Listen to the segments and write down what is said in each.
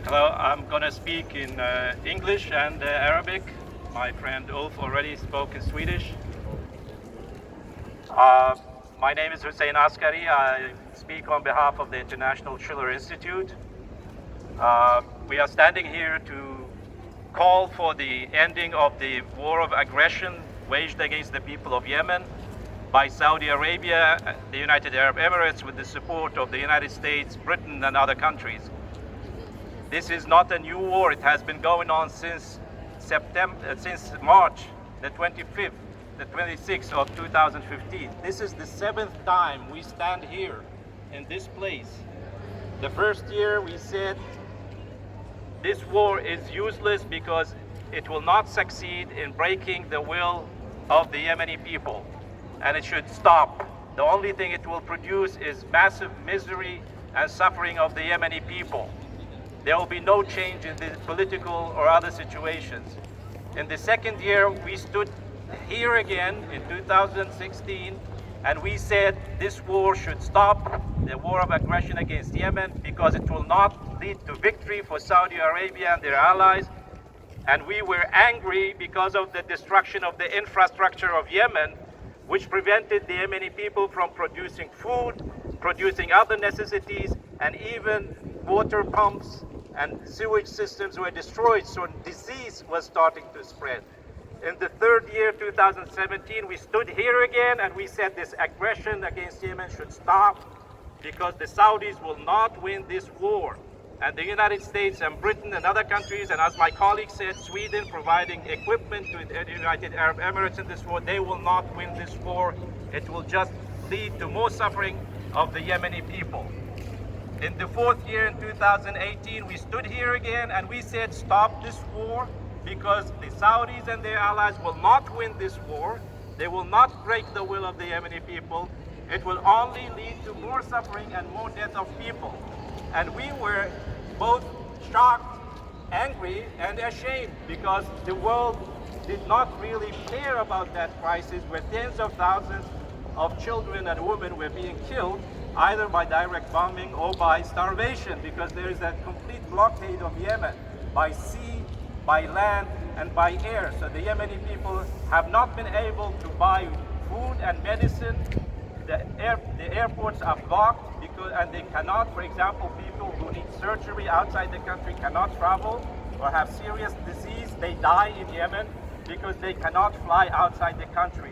Hello, I'm going to speak in English and Arabic. My friend Ulf already spoke in Swedish. My name is Hussein Askari. I speak on behalf of the International Schiller Institute. We are standing here to call for the ending of the war of aggression waged against the people of Yemen by Saudi Arabia, the United Arab Emirates, with the support of the United States, Britain, and other countries. This is not a new war. It has been going on since March the 25th, the 26th of 2015. This is the 7th time we stand here in this place. The first year we said this war is useless because it will not succeed in breaking the will of the Yemeni people, and it should stop. The only thing it will produce is massive misery and suffering of the Yemeni people. There will be no change in the political or other situations. In the second year, we stood here again in 2016, and we said this war should stop, the war of aggression against Yemen, because it will not lead to victory for Saudi Arabia and their allies. And we were angry because of the destruction of the infrastructure of Yemen, which prevented the Yemeni people from producing food, producing other necessities, and even water pumps and sewage systems were destroyed, so disease was starting to spread. In the third year, 2017, we stood here again and we said this aggression against Yemen should stop because the Saudis will not win this war. And the United States and Britain and other countries, and as my colleague said, Sweden providing equipment to the United Arab Emirates in this war, they will not win this war. It will just lead to more suffering of the Yemeni people. In the fourth year, in 2018, we stood here again and we said stop this war because the Saudis and their allies will not win this war. They will not break the will of the Yemeni people. It will only lead to more suffering and more death of people. And we were both shocked, angry, and ashamed because the world did not really care about that crisis where tens of thousands of children and women were being killed either by direct bombing or by starvation, because there is a complete blockade of Yemen by sea, by land, and by air. So the Yemeni people have not been able to buy food and medicine. The airports are blocked and they cannot, for example, people who need surgery outside the country cannot travel or have serious disease. They die in Yemen because they cannot fly outside the country.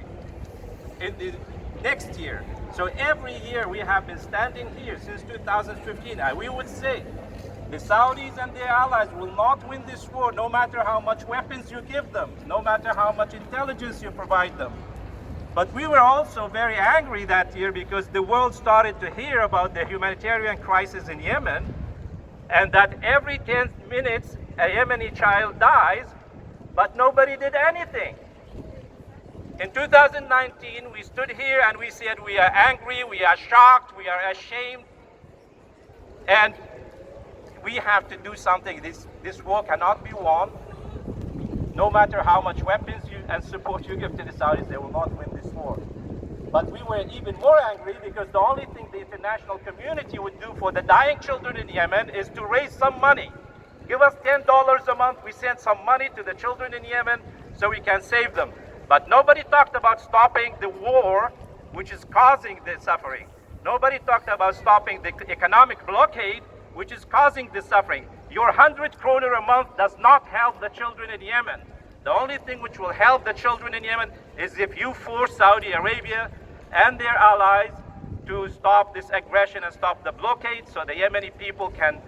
In the next year, so every year we have been standing here since 2015, and we would say the Saudis and their allies will not win this war no matter how much weapons you give them, no matter how much intelligence you provide them. But we were also very angry that year because the world started to hear about the humanitarian crisis in Yemen, and that every 10 minutes a Yemeni child dies, but nobody did anything. In 2019, we stood here and we said we are angry, we are shocked, we are ashamed, and we have to do something. This war cannot be won. No matter how much weapons and support you give to the Saudis, they will not win this war. But we were even more angry because the only thing the international community would do for the dying children in Yemen is to raise some money. Give us $10 a month, we send some money to the children in Yemen so we can save them. But nobody talked about stopping the war, which is causing the suffering. Nobody talked about stopping the economic blockade, which is causing the suffering. Your 100 kroner a month does not help the children in Yemen. The only thing which will help the children in Yemen is if you force Saudi Arabia and their allies to stop this aggression and stop the blockade so the Yemeni people can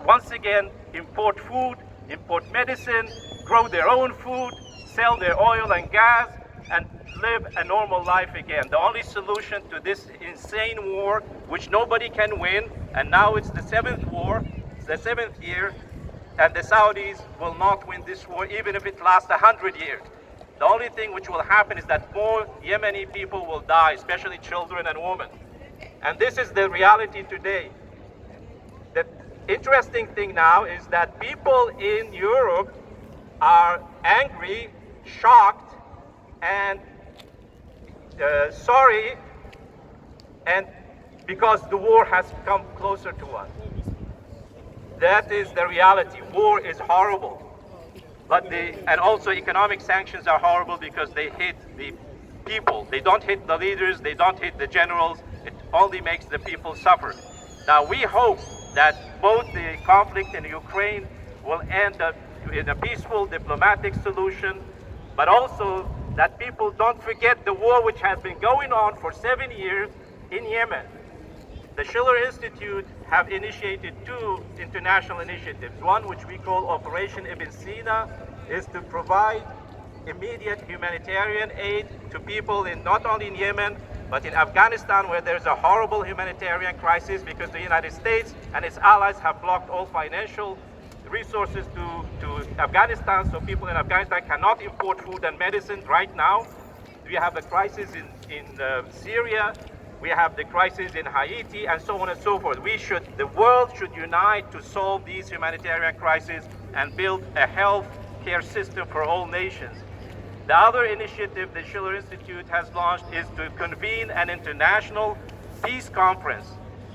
once again import food, import medicine, grow their own food, sell their oil and gas, and live a normal life again. The only solution to this insane war, which nobody can win, and now it's the 7th war, the 7th year, and the Saudis will not win this war even if it lasts 100 years. The only thing which will happen is that more Yemeni people will die, especially children and women. And this is the reality today. The interesting thing now is that people in Europe are angry, shocked, and sorry, and because the war has come closer to us. That is the reality. War is horrible. And also economic sanctions are horrible because they hit the people. They don't hit the leaders, they don't hit the generals. It only makes the people suffer. Now we hope that both the conflict in Ukraine will end up in a peaceful diplomatic solution, but also that people don't forget the war which has been going on for 7 years in Yemen. The Schiller Institute have initiated 2 international initiatives. One, which we call Operation Ibn Sina, is to provide immediate humanitarian aid to people not only in Yemen, but in Afghanistan, where there's a horrible humanitarian crisis because the United States and its allies have blocked all financial resources to Afghanistan, so people in Afghanistan cannot import food and medicine right now. We have the crisis in Syria. We have the crisis in Haiti, and so on and so forth. The world should unite to solve these humanitarian crises and build a health care system for all nations. The other initiative the Schiller Institute has launched is to convene an international peace conference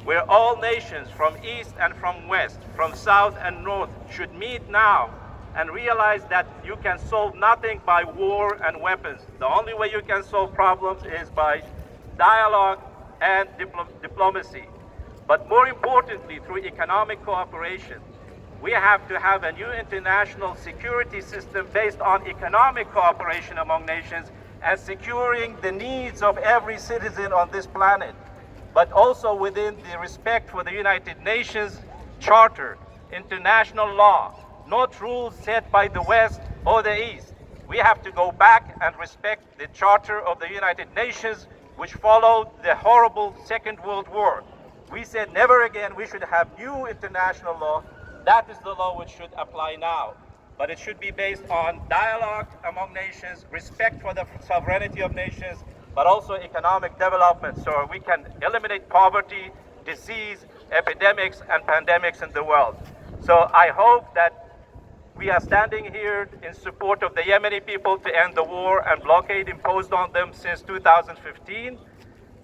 where all nations from east and from west, from south and north should meet now and realize that you can solve nothing by war and weapons. The only way you can solve problems is by dialogue and diplomacy. But more importantly, through economic cooperation. We have to have a new international security system based on economic cooperation among nations and securing the needs of every citizen on this planet, but also within the respect for the United Nations Charter, international law, not rules set by the West or the East. We have to go back and respect the Charter of the United Nations, which followed the horrible Second World War. We said never again we should have new international law. That is the law which should apply now. But it should be based on dialogue among nations, respect for the sovereignty of nations, but also economic development so we can eliminate poverty, disease, epidemics, and pandemics in the world. So I hope that we are standing here in support of the Yemeni people to end the war and blockade imposed on them since 2015.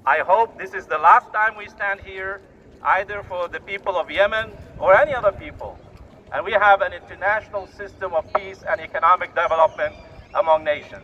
I hope this is the last time we stand here, either for the people of Yemen or any other people. And we have an international system of peace and economic development among nations.